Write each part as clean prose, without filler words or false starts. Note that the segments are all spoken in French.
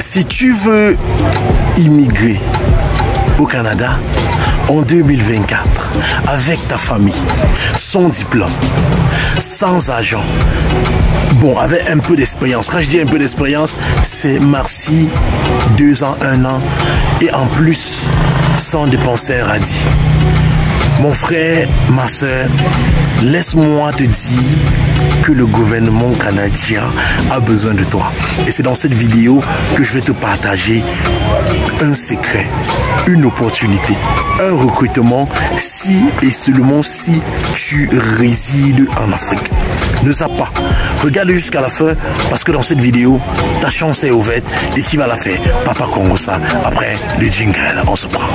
Si tu veux immigrer au Canada en 2024 avec ta famille, sans diplôme, sans argent, bon, avec un peu d'expérience. Quand je dis un peu d'expérience, c'est merci 2 ans, 1 an et en plus sans dépenser un radis. Mon frère, ma soeur, laisse-moi te dire que le gouvernement canadien a besoin de toi. Et c'est dans cette vidéo que je vais te partager un secret, une opportunité, un recrutement si et seulement si tu résides en Afrique. Ne zappe pas, regarde jusqu'à la fin parce que dans cette vidéo, ta chance est ouverte et qui va la faire? Papa Congosa. Après le jingle, on se prend.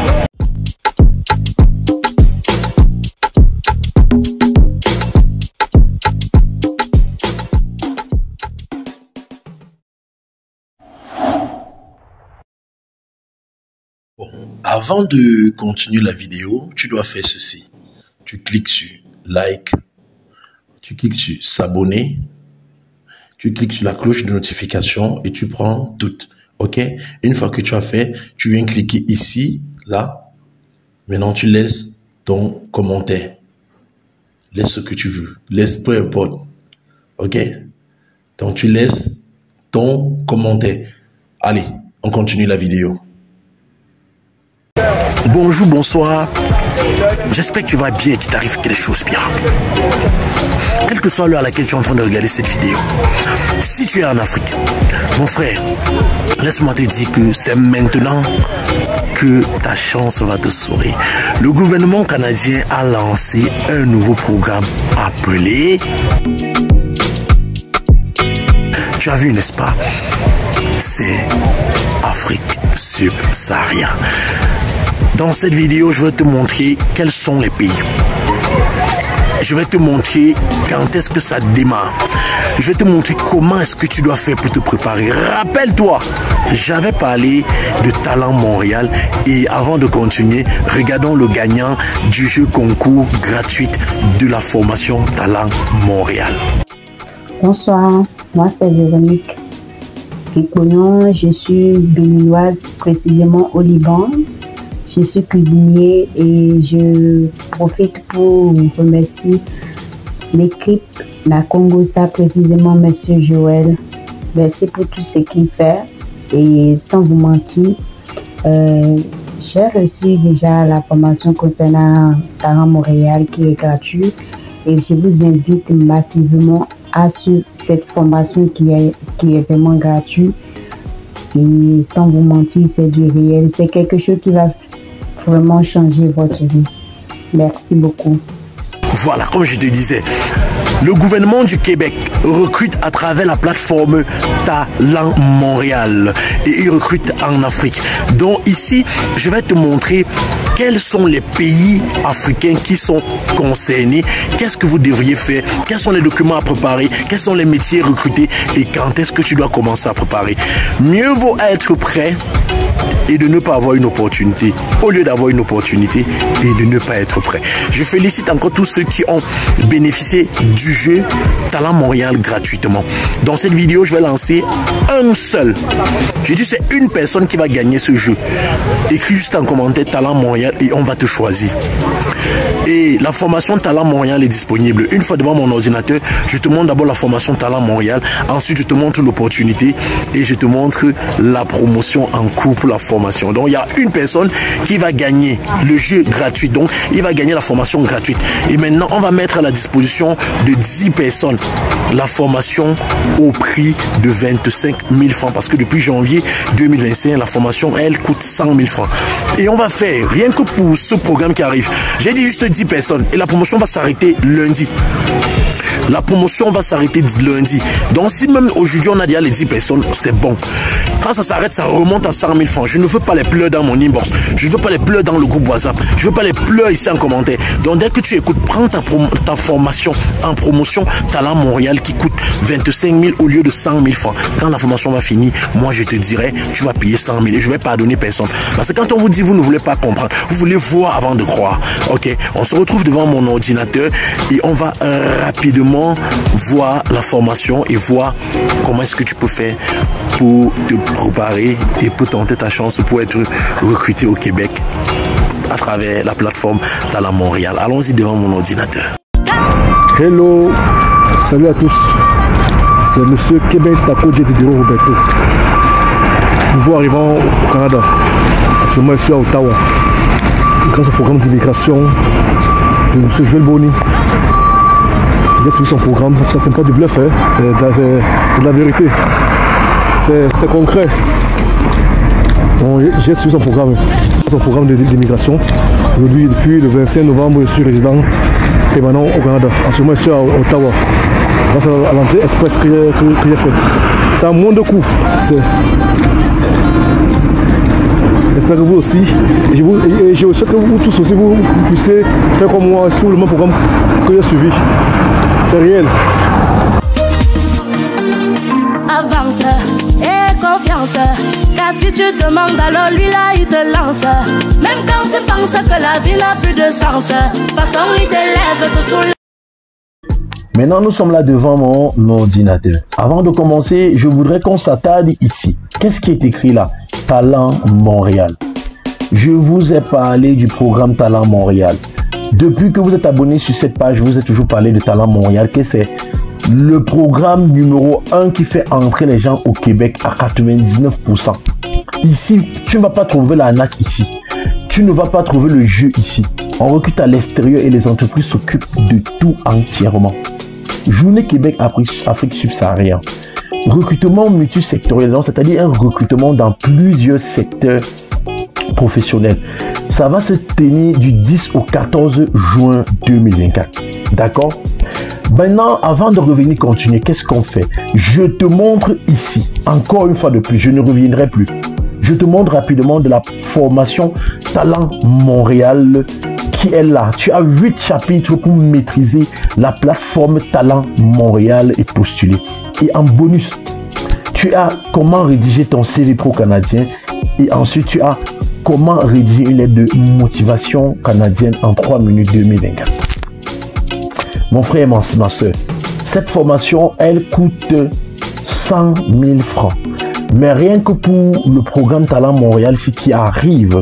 Bon, avant de continuer la vidéo, tu dois faire ceci. Tu cliques sur like, tu cliques sur s'abonner, tu cliques sur la cloche de notification et tu prends toutes. Ok? Une fois que tu as fait, tu viens cliquer ici, là. Maintenant, tu laisses ton commentaire. Laisse ce que tu veux. Laisse peu importe. Ok? Donc, tu laisses ton commentaire. Allez, on continue la vidéo. Bonjour, bonsoir. J'espère que tu vas bien et qu'il t'arrive quelque chose bien. Quelle que soit l'heure à laquelle tu es en train de regarder cette vidéo. Si tu es en Afrique, mon frère, laisse-moi te dire que c'est maintenant que ta chance va te sourire. Le gouvernement canadien a lancé un nouveau programme appelé... Tu as vu, n'est-ce pas? C'est Afrique subsaharienne. Dans cette vidéo, je vais te montrer quels sont les pays. Je vais te montrer quand est-ce que ça démarre. Je vais te montrer comment est-ce que tu dois faire pour te préparer. Rappelle-toi, j'avais parlé de Talent Montréal et avant de continuer, regardons le gagnant du jeu concours gratuit de la formation Talent Montréal. Bonsoir, moi c'est Véronique Kikoyon, je suis béninoise, précisément au Liban. Je suis cuisinier et je profite pour remercier l'équipe La Congosa, précisément Monsieur Joël. Merci pour tout ce qu'il fait et sans vous mentir, j'ai reçu déjà la formation concernant Talent Montréal qui est gratuite et je vous invite massivement à suivre cette formation qui est vraiment gratuite. Et sans vous mentir, c'est du réel. C'est quelque chose qui va vraiment changer votre vie. Merci beaucoup. Voilà, comme je te disais, le gouvernement du Québec recrute à travers la plateforme Talent Montréal et il recrute en Afrique. Donc ici, je vais te montrer quels sont les pays africains qui sont concernés, qu'est-ce que vous devriez faire, quels sont les documents à préparer, quels sont les métiers recrutés et quand est-ce que tu dois commencer à préparer. Mieux vaut être prêt et de ne pas avoir une opportunité au lieu d'avoir une opportunité et de ne pas être prêt. Je félicite encore tous ceux qui ont bénéficié du jeu Talent Montréal gratuitement. Dans cette vidéo, je vais lancer un seul. Je dis c'est une personne qui va gagner ce jeu. Écris juste en commentaire Talent Montréal et on va te choisir. Et la formation Talent Montréal est disponible. Une fois devant mon ordinateur, je te montre d'abord la formation Talent Montréal. Ensuite, je te montre l'opportunité et je te montre la promotion en cours pour la formation. Donc, il y a une personne qui va gagner le jeu gratuit. Donc, il va gagner la formation gratuite. Et maintenant, on va mettre à la disposition de 10 personnes la formation au prix de 25 000 francs. Parce que depuis janvier 2025, la formation, elle, coûte 100 000 francs. Et on va faire, rien que pour ce programme qui arrive, j'ai dit juste 10 personnes. Et la promotion va s'arrêter lundi. La promotion va s'arrêter lundi. Donc si même aujourd'hui on a déjà les 10 personnes, c'est bon. Quand ça s'arrête, ça remonte à 100 000 francs. Je ne veux pas les pleurs dans mon inbox. Je ne veux pas les pleurs dans le groupe WhatsApp. Je ne veux pas les pleurs ici en commentaire. Donc dès que tu écoutes, prends ta formation en promotion Talent Montréal qui coûte 25 000 au lieu de 100 000 francs. Quand la formation va finir, moi je te dirai, tu vas payer 100 000 et je ne vais pas donner personne. Parce que quand on vous dit, vous ne voulez pas comprendre, vous voulez voir avant de croire. Ok, on se retrouve devant mon ordinateur et on va rapidement directement voir la formation et voir comment est-ce que tu peux faire pour te préparer et pour tenter ta chance pour être recruté au Québec à travers la plateforme Talent Montréal. Allons-y devant mon ordinateur. Hello, salut à tous. C'est Monsieur Québec Taco Jetidero Roberto. Nouveau arrivant au Canada. Actuellement, je suis à Ottawa. Grâce au programme d'immigration de M. Joël Boni. J'ai suivi son programme. Ça, c'est pas du bluff, hein. C'est de la vérité. C'est concret. Bon, j'ai suivi son programme d'immigration. Aujourd'hui, depuis le 25 novembre, je suis résident permanent au Canada. Actuellement, je suis à Ottawa. Grâce à l'entrée express que j'ai fait. C'est un moins de coûts. J'espère que vous aussi. Et je souhaite que vous tous aussi vous puissiez faire comme moi sur le même programme que j'ai suivi. C'est réel. Avance et confiance. Car si tu demandes, alors lui là il te lance. Même quand tu penses que la vie n'a plus de sens, façon il t'élève, te soulève. Maintenant, nous sommes là devant mon ordinateur. Avant de commencer, je voudrais qu'on s'attarde ici. Qu'est-ce qui est écrit là? Talent Montréal. Je vous ai parlé du programme Talent Montréal. Depuis que vous êtes abonné sur cette page, je vous ai toujours parlé de Talent Montréal, que c'est le programme numéro 1 qui fait entrer les gens au Québec à 99%. Ici, tu ne vas pas trouver l'arnaque ici. Tu ne vas pas trouver le jeu ici. On recrute à l'extérieur et les entreprises s'occupent de tout entièrement. Journée Québec Afrique subsaharienne. Recrutement multisectoriel, c'est-à-dire un recrutement dans plusieurs secteurs professionnels. Ça va se tenir du 10 au 14 juin 2024. D'accord? Maintenant, avant de revenir continuer, qu'est-ce qu'on fait? Je te montre ici, encore une fois de plus, je ne reviendrai plus. Je te montre rapidement de la formation Talent Montréal qui est là. Tu as 8 chapitres pour maîtriser la plateforme Talent Montréal et postuler. Et en bonus, tu as comment rédiger ton CV pro canadien et ensuite tu as comment rédiger une lettre de motivation canadienne en 3 minutes 2024. Mon frère et ma soeur, cette formation, elle coûte 100 000 francs. Mais rien que pour le programme Talent Montréal, ce qui arrive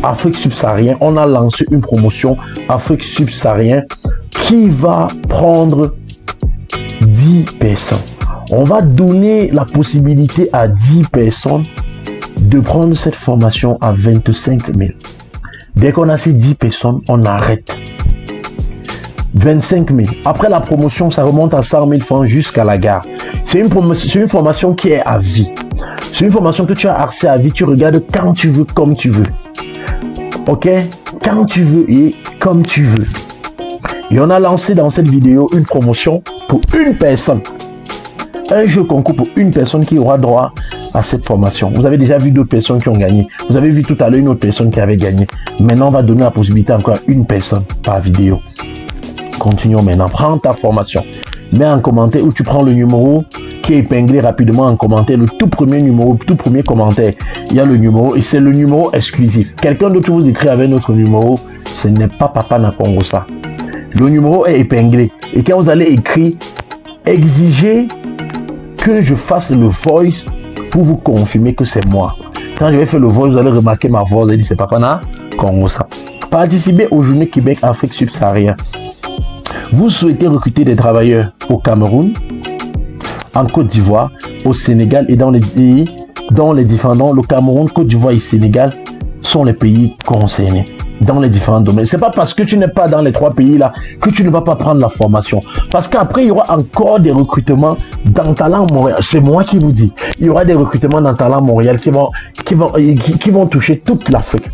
Afrique subsaharienne, on a lancé une promotion Afrique subsaharienne qui va prendre 10 personnes. On va donner la possibilité à 10 personnes de prendre cette formation à 25 000. Dès qu'on a ces 10 personnes, on arrête. 25 000. Après la promotion, ça remonte à 100 000 francs jusqu'à la gare. C'est une formation qui est à vie. C'est une formation que tu as accès à vie. Tu regardes quand tu veux, comme tu veux. Ok? Quand tu veux et comme tu veux. Et on a lancé dans cette vidéo une promotion pour une personne. Un jeu concours pour une personne qui aura droit à cette formation. Vous avez déjà vu d'autres personnes qui ont gagné. Vous avez vu tout à l'heure une autre personne qui avait gagné. Maintenant, on va donner la possibilité encore à une personne par vidéo. Continuons maintenant. Prends ta formation. Mets en commentaire où tu prends le numéro qui est épinglé rapidement en commentaire. Le tout premier numéro, tout premier commentaire. Il y a le numéro et c'est le numéro exclusif. Quelqu'un d'autre vous écrit avec notre numéro. Ce n'est pas Papa Nakongosa. Le numéro est épinglé. Et quand vous allez écrire, exigez que je fasse le voice pour vous confirmer que c'est moi. Quand je vais faire le voice, vous allez remarquer ma voix. Vous allez dire c'est Papa Nakongosa. Participez aux Journées Québec Afrique subsaharienne. Vous souhaitez recruter des travailleurs au Cameroun, en Côte d'Ivoire, au Sénégal et dans les différents, le Cameroun, Côte d'Ivoire et Sénégal sont les pays concernés dans les différents domaines. C'est pas parce que tu n'es pas dans les 3 pays là que tu ne vas pas prendre la formation. Parce qu'après, il y aura encore des recrutements dans Talent Montréal. C'est moi qui vous dis. Il y aura des recrutements dans Talent Montréal qui vont toucher toute l'Afrique.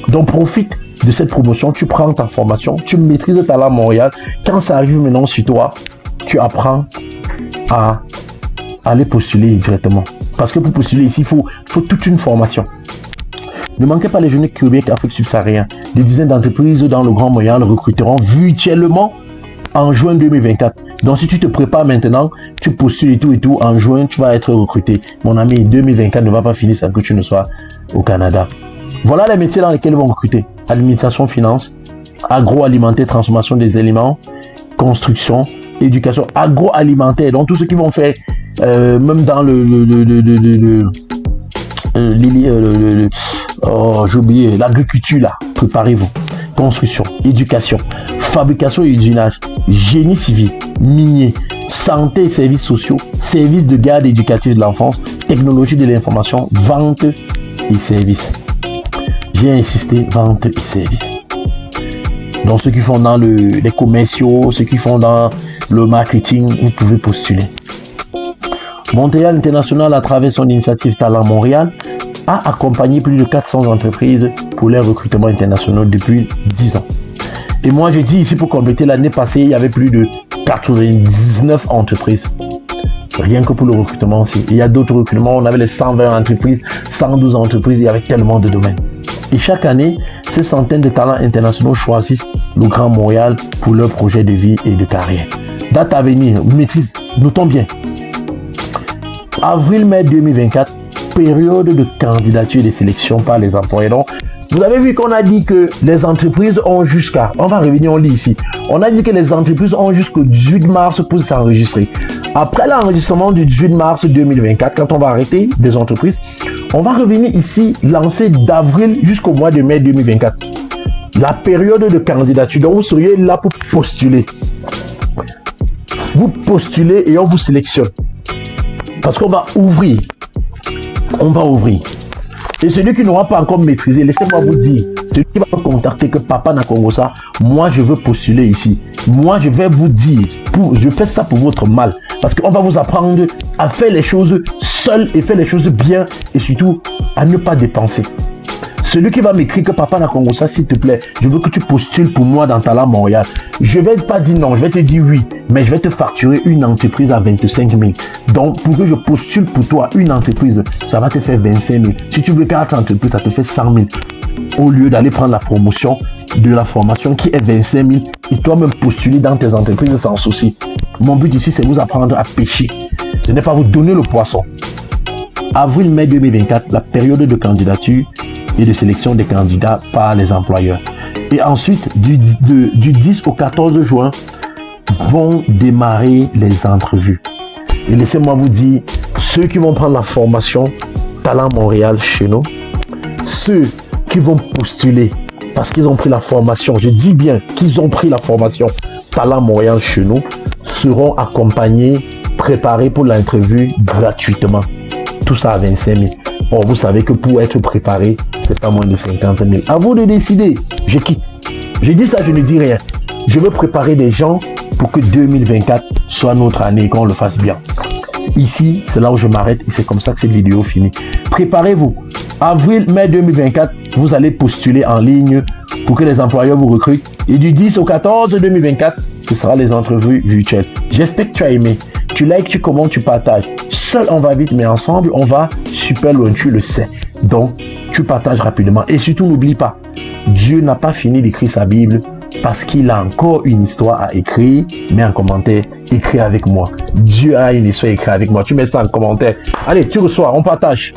Donc profite de cette promotion, tu prends ta formation, tu maîtrises Talent Montréal. Quand ça arrive maintenant sur toi, tu apprends à aller postuler directement. Parce que pour postuler ici, il faut toute une formation. Ne manquez pas les Journées Québec Afrique subsaharienne. Des dizaines d'entreprises dans le Grand Montréal recruteront virtuellement en juin 2024. Donc si tu te prépares maintenant, tu postules et tout, en juin, tu vas être recruté. Mon ami, 2024 ne va pas finir sans que tu ne sois au Canada. Voilà les métiers dans lesquels ils vont recruter. Administration, finance, agroalimentaire, transformation des aliments, construction, éducation agroalimentaire, donc tous ceux qui vont faire, même dans j'ai oublié, l'agriculture là, préparez-vous. Construction, éducation, fabrication et usinage, génie civil, minier, santé et services sociaux, services de garde éducative de l'enfance, technologie de l'information, vente et services. J'ai insisté, vente et services. Donc ceux qui font dans les commerciaux, ceux qui font dans le marketing, vous pouvez postuler. Montréal International, à travers son initiative Talent Montréal, a accompagné plus de 400 entreprises pour leurs recrutements internationaux depuis 10 ans. Et moi, j'ai dit ici, pour compléter, l'année passée, il y avait plus de 99 entreprises. Rien que pour le recrutement aussi. Il y a d'autres recrutements, on avait les 120 entreprises, 112 entreprises, il y avait tellement de domaines. Et chaque année, ces centaines de talents internationaux choisissent le Grand Montréal pour leur projet de vie et de carrière. Date à venir, maîtrise, notons bien. Avril-mai 2024, période de candidature et de sélection par les employeurs. Donc, vous avez vu qu'on a dit que les entreprises ont jusqu'à, on va revenir, on lit ici, on a dit que les entreprises ont jusqu'au 18 mars pour s'enregistrer. Après l'enregistrement du 18 mars 2024, quand on va arrêter des entreprises, on va revenir ici, lancer d'avril jusqu'au mois de mai 2024. La période de candidature, donc vous seriez là pour postuler. Vous postulez et on vous sélectionne. Parce qu'on va ouvrir. On va ouvrir. Et celui qui n'aura pas encore maîtrisé, laissez-moi vous dire, celui qui va me contacter que Papa Nakongosa, moi je veux postuler ici. Moi je vais vous dire, je fais ça pour votre mal. Parce qu'on va vous apprendre à faire les choses seul et faire les choses bien et surtout à ne pas dépenser. Celui qui va m'écrire que Papa Nakongosa, s'il te plaît, je veux que tu postules pour moi dans Talent Montréal. Je ne vais pas dire non, je vais te dire oui, mais je vais te facturer une entreprise à 25 000. Donc, pour que je postule pour toi une entreprise, ça va te faire 25 000. Si tu veux 4 entreprises, ça te fait 100 000. Au lieu d'aller prendre la promotion de la formation qui est 25 000 et toi-même postuler dans tes entreprises sans souci. Mon but ici, c'est vous apprendre à pêcher. Ce n'est pas vous donner le poisson. Avril-mai 2024, la période de candidature et de sélection des candidats par les employeurs. Et ensuite, du 10 au 14 juin, vont démarrer les entrevues. Et laissez-moi vous dire, ceux qui vont prendre la formation Talent Montréal chez nous, ceux qui vont postuler parce qu'ils ont pris la formation, je dis bien qu'ils ont pris la formation Talent Montréal chez nous, seront accompagnés, préparés pour l'interview gratuitement. Tout ça à 25 000. Or, vous savez que pour être préparé, c'est pas moins de 50 000. À vous de décider. Je quitte. Je dis ça, je ne dis rien. Je veux préparer des gens pour que 2024 soit notre année et qu'on le fasse bien. Ici, c'est là où je m'arrête et c'est comme ça que cette vidéo finit. Préparez-vous. Avril-mai 2024, vous allez postuler en ligne pour que les employeurs vous recrutent. Et du 10 au 14 2024, ce sera les entrevues virtuelles. J'espère que tu as aimé. Tu likes, tu commentes, tu partages. Seul, on va vite, mais ensemble, on va super loin, tu le sais. Donc, tu partages rapidement. Et surtout, n'oublie pas, Dieu n'a pas fini d'écrire sa Bible parce qu'il a encore une histoire à écrire. Mets en commentaire, écris avec moi. Dieu a une histoire à écrire avec moi. Tu mets ça en commentaire. Allez, tu reçois, on partage.